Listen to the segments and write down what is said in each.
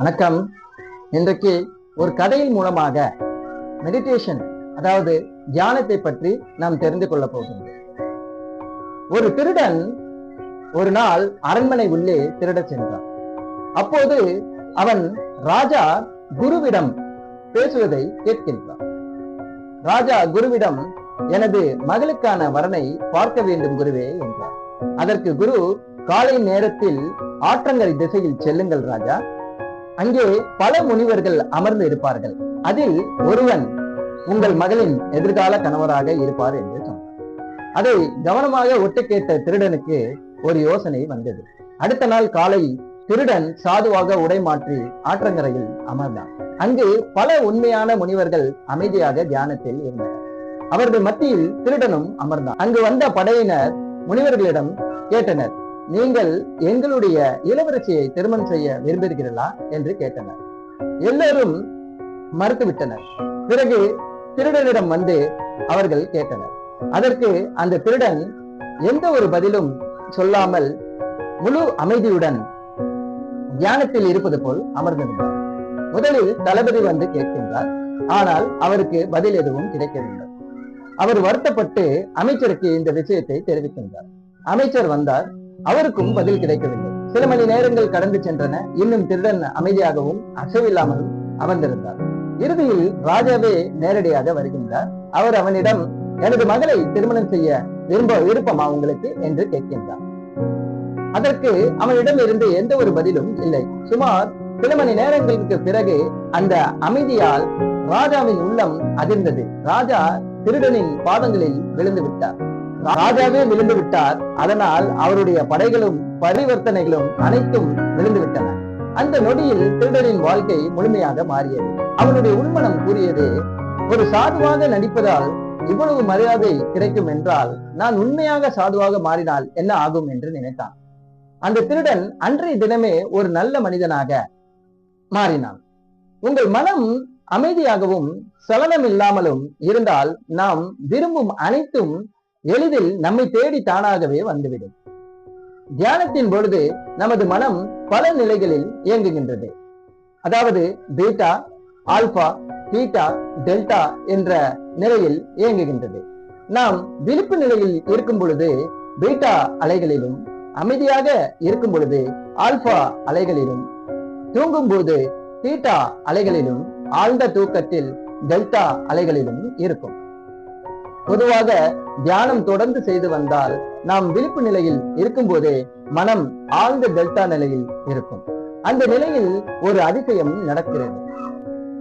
வணக்கம். இன்றைக்கு ஒரு கதையின் மூலமாக மெடிடேஷன், அதாவது தியானத்தை பற்றி நாம் தெரிந்து கொள்ள போகின்றோம். ஒரு திருடன் ஒரு நாள் அரண்மனை உள்ளே திருடச் சென்றான். அப்போது அவன் ராஜா குருவிடம் பேசுவதை கேட்கின்றான். ராஜா குருவிடம், எனது மகளுக்கான வரனை பார்க்க வேண்டும் குருவே என்றார். அதற்கு குரு, காலை நேரத்தில் ஆற்றங்கரை திசையில் செல்லுங்கள் ராஜா, அங்கே பல முனிவர்கள் அமர்ந்து இருப்பார்கள், அதில் ஒருவன் உங்கள் மகளின் எதிர்கால கணவராக இருப்பார் என்று சொன்னார். அதை கவனமாக ஒட்டு கேட்ட திருடனுக்கு ஒரு யோசனை வந்தது. அடுத்த நாள் காலை திருடன் சாதுவாக உடை மாற்றி ஆற்றங்கரையில் அமர்ந்தான். அங்கு பல உண்மையான முனிவர்கள் அமைதியாக தியானத்தில் இருந்தனர். அவர்கள் மத்தியில் திருடனும் அமர்ந்தான். அங்கு வந்த படையினர் முனிவர்களிடம் கேட்டனர், நீங்கள் எங்களுடைய இளவரசியை திருமணம் செய்ய விரும்புகிறீர்களா என்று கேட்டனர். எல்லோரும் மறுத்துவிட்டனர். பிறகு திருடனிடம் வந்து அவர்கள் கேட்டனர். அதற்கு அந்த திருடன் எந்த ஒரு பதிலும் சொல்லாமல் முழு அமைதியுடன் தியானத்தில் இருப்பது போல் அமர்ந்திருந்தார். முதலில் தளபதி வந்து கேட்கின்றார். ஆனால் அவருக்கு பதில் எதுவும் கிடைக்கவில்லை. அவர் வருத்தப்பட்டு அமைச்சருக்கு இந்த விஷயத்தை தெரிவிக்கின்றார். அமைச்சர் வந்தார். அவருக்கும் பதில் கிடைக்கவில்லை. சில மணி நேரங்கள் கடந்து சென்றன. இன்னும் திருடன் அமைதியாகவும் அசைவில்லாமலும் அமர்ந்திருந்தார். இறுதியில் ராஜாவே நேரடியாக வருகின்றார். அவர் அவனிடம், எனது மகளை திருமணம் செய்ய விருப்பமா உங்களுக்கு என்று கேட்கின்றார். அதற்கு அவனிடம் இருந்து எந்த ஒரு பதிலும் இல்லை. சுமார் சில மணி நேரங்களுக்கு பிறகு அந்த அமைதியால் ராஜாவின் உள்ளம் அதிர்ந்தது. ராஜா திருடனின் பாதங்களில் விழுந்து விட்டார். ராஜாவே விழுந்து விட்டார். அதனால் அவருடைய படைகளும் பரிவர்த்தனைகளும் அனைத்தும் விழுந்து விட்டன. அந்த நொடியில் திருடனின் வாழ்க்கை முழுமையாக மாறியது. அவனுடைய உள்மனம் கூறியது, ஒரு சாதுவாக நடிப்பதால் இவ்வளவு மரியாதை கிடைக்கும் என்றால் நான் உண்மையாக சாதுவாக மாறினால் என்ன ஆகும் என்று நினைத்தான். அந்த திருடன் அன்றைய தினமே ஒரு நல்ல மனிதனாக மாறினான். உங்கள் மனம் அமைதியாகவும் சலனம் இல்லாமலும் இருந்தால் நாம் விரும்பும் அனைத்தும் எளிதில் நம்மை தேடி தானாகவே வந்துவிடும். தியானத்தின் பொழுது நமது மனம் பல நிலைகளில் இயங்குகின்றது. அதாவது பீட்டா, ஆல்பா, தீட்டா, டெல்டா என்ற நிலையில் இயங்குகின்றது. நாம் விழிப்பு நிலையில் இருக்கும் பொழுது பீட்டா அலைகளிலும், அமைதியாக இருக்கும் பொழுது ஆல்பா அலைகளிலும், தூங்கும் போது தீட்டா அலைகளிலும், ஆழ்ந்த தூக்கத்தில் டெல்டா அலைகளிலும் இருக்கும். பொதுவாக தியானம் தொடர்ந்து செய்து வந்தால் நாம் விழிப்பு நிலையில் இருக்கும் போதே மனம் ஆழ்ந்த டெல்டா நிலையில் இருக்கும். அந்த நிலையில் ஒரு அதிசயம் நடக்கிறது.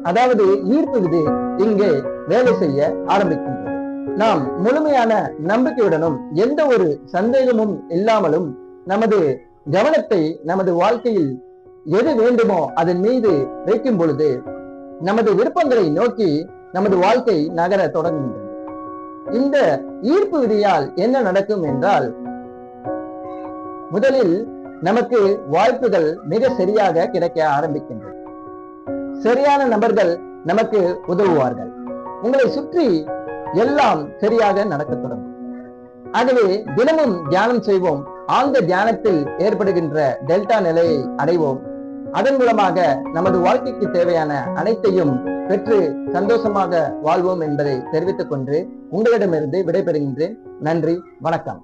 அதாவது ஈர்ப்பு விதி இங்கே வேலை செய்ய ஆரம்பிக்கின்றது. நாம் முழுமையான நம்பிக்கையுடனும் எந்த ஒரு சந்தேகமும் இல்லாமலும் நமது கவனத்தை நமது வாழ்க்கையில் எது வேண்டுமோ அதன் மீது வைக்கும் பொழுது நமது விருப்பங்களை நோக்கி நமது வாழ்க்கை நகர தொடங்குகின்றது. இந்த ஈர்ப்பு விதியால் என்ன நடக்கும் என்றால், முதலில் நமக்கு வாய்ப்புகள் மிக சரியாக கிடைக்க ஆரம்பிக்கின்றன. சரியான நபர்கள் நமக்கு உதவுவார்கள். உங்களை சுற்றி எல்லாம் சரியாக நடக்க தொடங்கும். ஆகவே தினமும் தியானம் செய்வோம். ஆழ்ந்த தியானத்தில் ஏற்படுகின்ற டெல்டா நிலையை அடைவோம். அதன் மூலமாக நமது வாழ்க்கைக்கு தேவையான அனைத்தையும் பெற்று சந்தோஷமாக வாழ்வோம் என்பதை தெரிவித்துக் கொண்டு உங்களிடமிருந்து விடைபெறுகின்றேன். நன்றி, வணக்கம்.